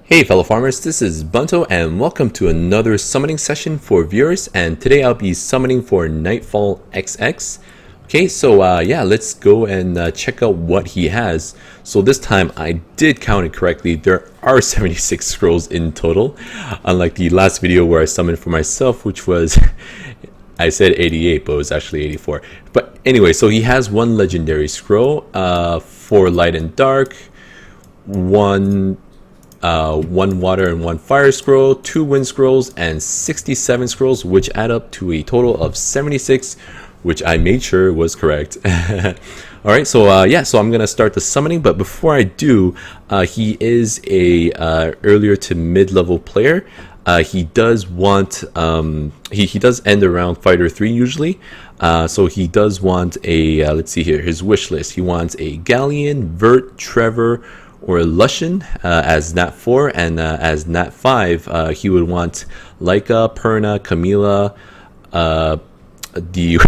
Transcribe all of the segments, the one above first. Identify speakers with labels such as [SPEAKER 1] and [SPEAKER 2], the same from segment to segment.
[SPEAKER 1] Hey fellow farmers, this is Bunto and welcome to another summoning session for viewers, and today I'll be summoning for Nightfall XX. Okay, so yeah, let's go and check out what he has. So this time I did count it correctly. There are 76 scrolls in total, unlike the last video where I summoned for myself, which was I said 88 but it was actually 84. But anyway, so he has one legendary scroll, 4 light and dark, one water and 1 fire scroll, 2 wind scrolls, and 67 scrolls, which add up to a total of 76, which I made sure was correct. Alright, so yeah, so I'm gonna start the summoning, but before I do, he is a earlier to mid-level player. He does want he does end around fighter 3 usually, so he does want a let's see here, his wish list. He wants a Galleon, Vert, Trevor, or Lushan as NAT 4, and as NAT 5 he would want Laika, Perna, Camila, the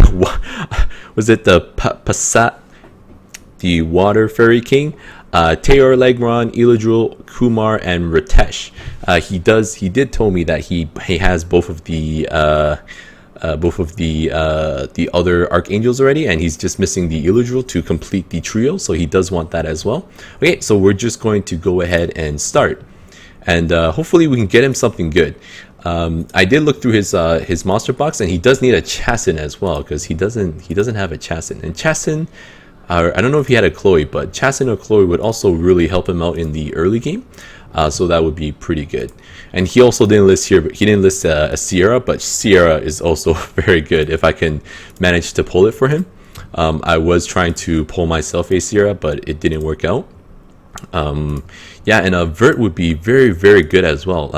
[SPEAKER 1] was it the Passat, the Water Fairy King, Tayor, Legron, Iladril, Kumar, and Ritesh. He did tell me that he has both of the other archangels already, and he's just missing the Iladril to complete the trio, so he does want that as well. Okay, so we're just going to go ahead and start, and hopefully we can get him something good. I did look through his monster box, and he does need a Chassin as well, because he doesn't have a Chassin. And Chassin, I don't know if he had a Chloe, but Chassin or Chloe would also really help him out in the early game. So that would be pretty good. And he also didn't list here, but he didn't list a Sierra, but Sierra is also very good if I can manage to pull it for him. I was trying to pull myself a Sierra, but it didn't work out. Yeah, and a Vert would be very, very good as well.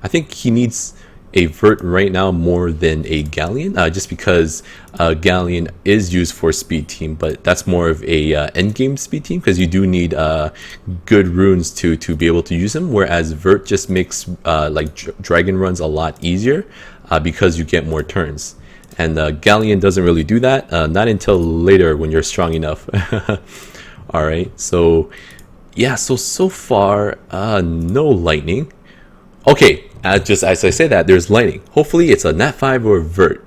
[SPEAKER 1] I think he needs a Vert right now more than a Galleon, just because Galleon is used for speed team, but that's more of a end game speed team, because you do need good runes to be able to use them, whereas Vert just makes like dragon runs a lot easier because you get more turns, and Galleon doesn't really do that, not until later when you're strong enough. All right, so yeah, so far no lightning. Okay, just as I say that, there's lightning. Hopefully it's a Nat 5 or Vert.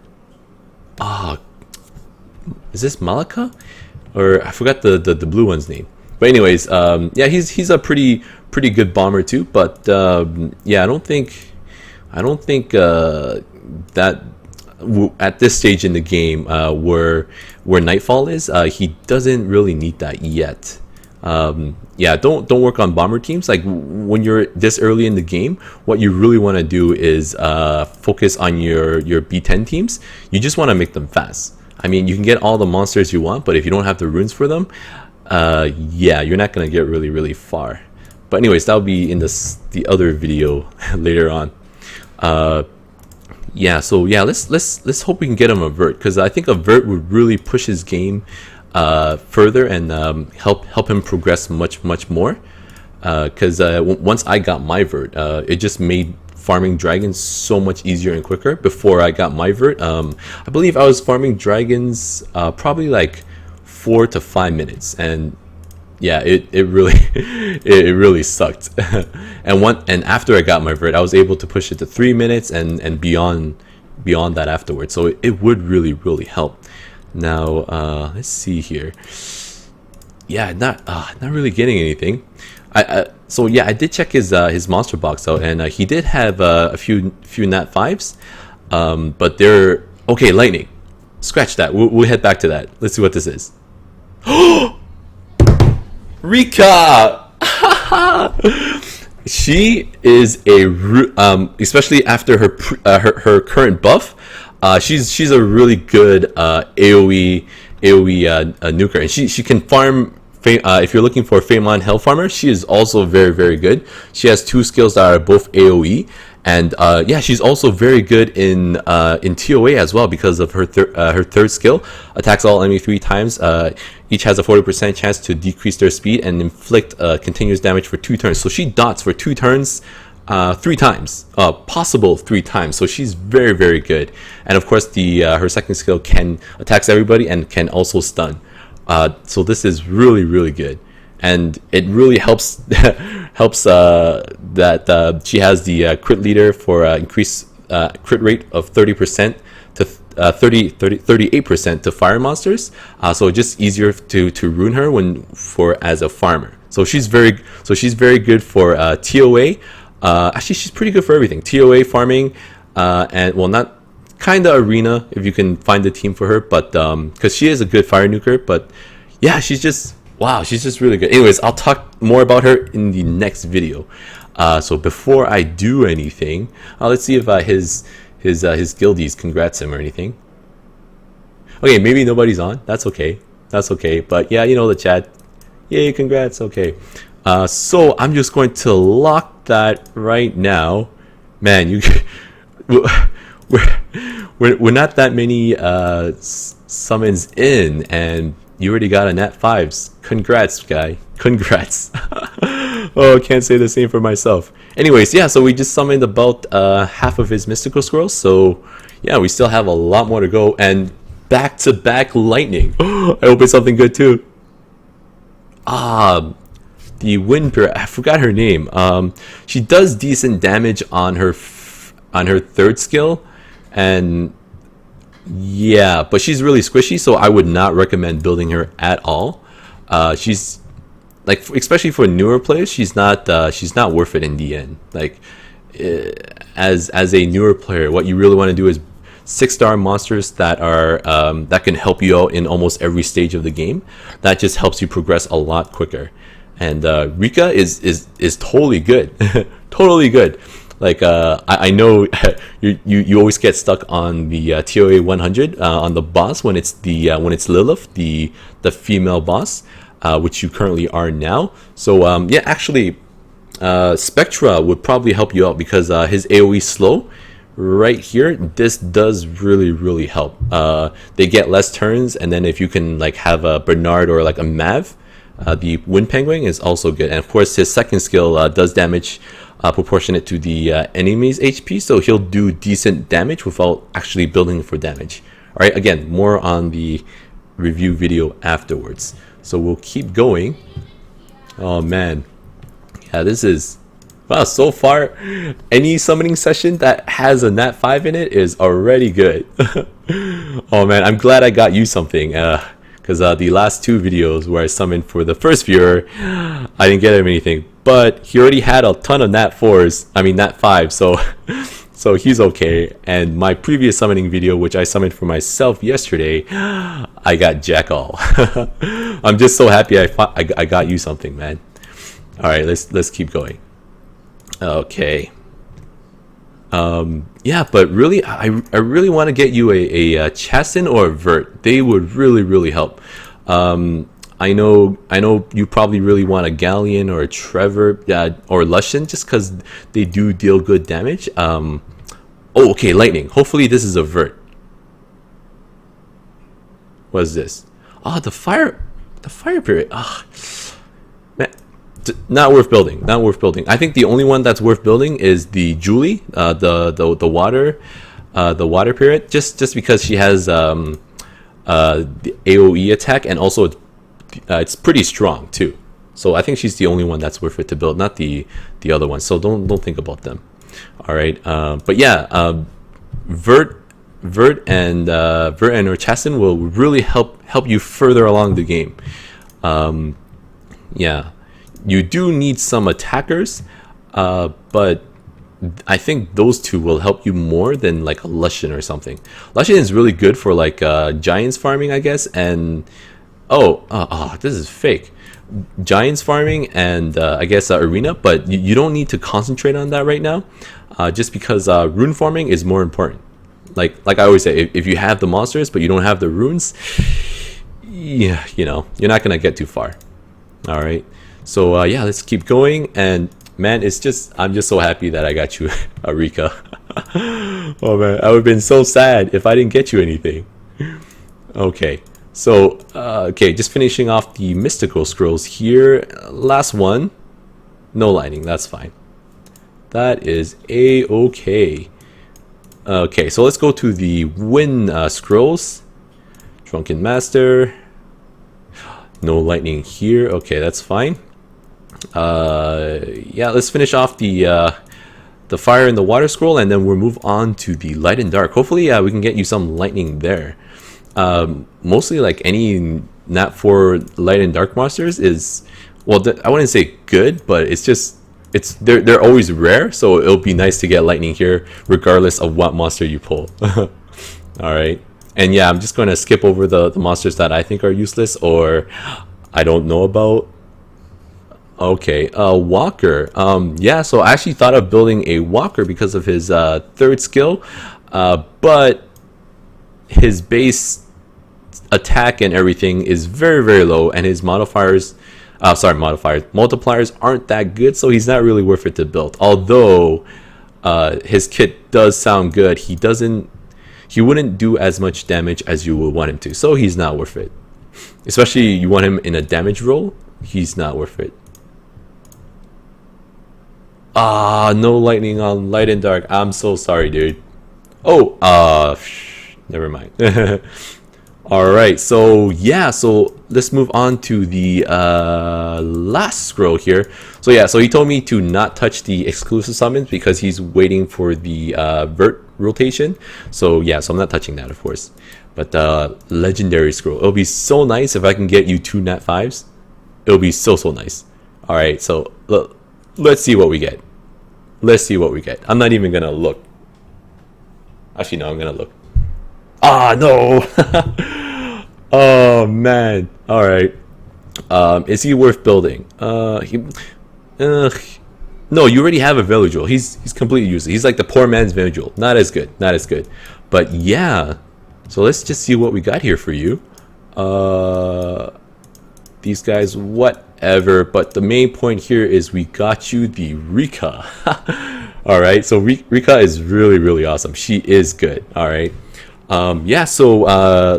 [SPEAKER 1] Is this Malika? Or I forgot the blue one's name. But anyways, yeah, he's a pretty good bomber too. But yeah, I don't think that at this stage in the game where Nightfall is, he doesn't really need that yet. Yeah, don't work on bomber teams. Like when you're this early in the game, what you really want to do is focus on your B10 teams. You just want to make them fast. I mean, you can get all the monsters you want, but if you don't have the runes for them, yeah, you're not gonna get really far. But anyways, that'll be in the other video later on. Yeah, so yeah, let's hope we can get him a Vert, because I think a Vert would really push his game further and help him progress much more, because once I got my Vert, it just made farming dragons so much easier and quicker. Before I got my Vert, I believe I was farming dragons probably like 4 to 5 minutes, and yeah, it really it really sucked. and after I got my Vert, I was able to push it to 3 minutes and beyond that afterwards, so it would really help. Now let's see here. Yeah, not really getting anything. So yeah, I did check his monster box out, and he did have a few Nat 5s, but they're okay. Lightning, scratch that. We'll head back to that. Let's see what this is. Rika. She is especially after her current buff. She's a really good AoE nuker, and she can farm. If you're looking for a Faemon Hell Farmer, she is also very good. She has 2 skills that are both AoE, and yeah, she's also very good in TOA as well, because of her third skill. Attacks all enemy 3 times. Each has a 40% chance to decrease their speed and inflict continuous damage for 2 turns. So she dots for 2 turns. 3 times, possible 3 times, so she's very good. And of course, her second skill attacks everybody and can also stun. So this is really good, and it really helps helps that she has the crit leader for increased crit rate of 30% to 38% to fire monsters. So just easier to rune her as a farmer. So she's very good for TOA. Actually, she's pretty good for everything. TOA farming, and well, not kinda arena if you can find the team for her, but because she is a good fire nuker. But yeah, she's just really good. Anyways, I'll talk more about her in the next video. So before I do anything, let's see if his guildies congrats him or anything. Okay, maybe nobody's on. That's okay. But yeah, you know the chat. Yay, congrats. Okay. So I'm just going to lock that right now. Man, we're not that many summons in, and you already got a nat 5s. Congrats, guy. Congrats. Oh, can't say the same for myself. Anyways, yeah, so we just summoned about half of his mystical scrolls. So yeah, we still have a lot more to go, and back-to-back lightning. I hope it's something good too. The wind pirate, I forgot her name. She does decent damage on her third skill, and yeah, but she's really squishy, so I would not recommend building her at all. She's like, especially for newer players, she's not worth it in the end. Like, as a newer player, what you really want to do is 6-star monsters that are that can help you out in almost every stage of the game. That just helps you progress a lot quicker. And Rika is totally good. Totally good. Like, I know you always get stuck on the TOA 100 on the boss when it's Lilith, the female boss, which you currently are now. So yeah, actually, Spectra would probably help you out, because his AoE slow right here, this does really help. They get less turns, and then if you can like have a Bernard or like a Mav, the Wind Penguin is also good. And of course, his second skill does damage proportionate to the enemy's HP, so he'll do decent damage without actually building for damage. All right, again, more on the review video afterwards. So we'll keep going. Oh man, yeah, this is, wow, so far any summoning session that has a nat 5 in it is already good. Oh man, I'm glad I got you something, because the last two videos where I summoned for the first viewer, I didn't get him anything, but he already had a ton of nat 5, so he's okay. And my previous summoning video, which I summoned for myself yesterday, I got jack all. I'm just so happy I got you something, man. All right, let's keep going. Okay. Yeah, but really, I really want to get you a Chassin or a Vert. They would really help. I know you probably really want a Galleon or a Trevor, or Lushan, just because they do deal good damage. Oh, okay, Lightning. Hopefully this is a Vert. What is this? Oh, the fire period. Ah, man. Not worth building. I think the only one that's worth building is the Julie, the water pirate, just because she has the AoE attack, and also it's pretty strong too. So I think she's the only one that's worth it to build, not the other ones. So don't think about them. All right, but yeah, Vert and or Chassin will really help you further along the game. Yeah. You do need some attackers, but I think those two will help you more than like a Lushan or something. Lushan is really good for like Giants farming, I guess, and this is fake. Giants farming and I guess Arena, but you don't need to concentrate on that right now, just because rune farming is more important. Like I always say, if you have the monsters but you don't have the runes, yeah, you know, you're not gonna get too far. All right. So yeah, let's keep going. And man, I'm just so happy that I got you a Rika. Oh man, I would have been so sad if I didn't get you anything. Okay, so okay, just finishing off the mystical scrolls here. Last one, no lightning. That's fine. That is a-okay. Okay, so let's go to the wind scrolls. Drunken Master. No lightning here. Okay, that's fine. Yeah, let's finish off the fire and the water scroll, and then we'll move on to the light and dark. Hopefully, we can get you some lightning there. Mostly, like any NAT 4 light and dark monsters is, well, I wouldn't say good, but it's just they're always rare, so it'll be nice to get lightning here, regardless of what monster you pull. All right, and yeah, I'm just going to skip over the monsters that I think are useless or I don't know about. Okay, Walker. Yeah, so I actually thought of building a Walker because of his third skill, but his base attack and everything is very, very low, and his multipliers aren't that good, so he's not really worth it to build. Although his kit does sound good, he wouldn't do as much damage as you would want him to, so he's not worth it. Especially you want him in a damage role, he's not worth it. Ah, no lightning on light and dark. I'm so sorry, dude. Oh, never mind. All right, so yeah, so let's move on to the last scroll here. So yeah, so he told me to not touch the exclusive summons because he's waiting for the vert rotation. So yeah, so I'm not touching that, of course. But legendary scroll, it'll be so nice if I can get you 2 nat 5s. It'll be so nice. All right, so let's see what we get. Let's see what we get. I'm not even gonna look. Actually, no, I'm gonna look. Ah, no. Oh man. All right. Is he worth building? No, you already have a Villagel. He's completely useless. He's like the poor man's Villagel. Not as good. Not as good. But yeah. So let's just see what we got here for you. These guys, whatever. But the main point here is we got you the Rika. All right. So Rika is really, really awesome. She is good. All right. Yeah, so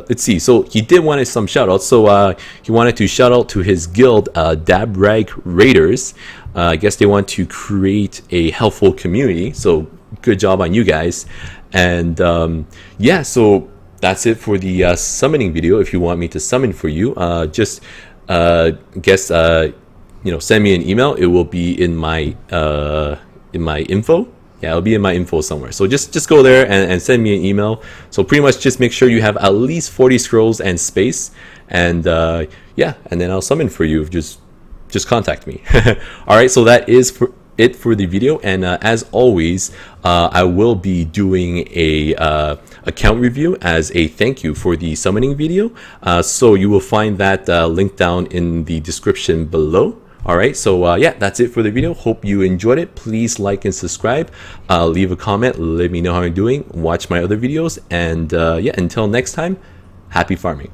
[SPEAKER 1] let's see. So he did want some shout outs. So he wanted to shout out to his guild, Dabrag Raiders. I guess they want to create a helpful community. So good job on you guys. And yeah, so that's it for the summoning video. If you want me to summon for you, just guess send me an email. It will be in my info. Yeah, it'll be in my info somewhere. So just go there and send me an email. So pretty much just make sure you have at least 40 scrolls and space. And yeah, and then I'll summon for you. Just contact me. All right, so that is it for the video. And as always, I will be doing a account review as a thank you for the summoning video. So you will find that link down in the description below. Alright, so yeah, that's it for the video. Hope you enjoyed it. Please like and subscribe. Leave a comment. Let me know how you're doing. Watch my other videos. And yeah, until next time, happy farming.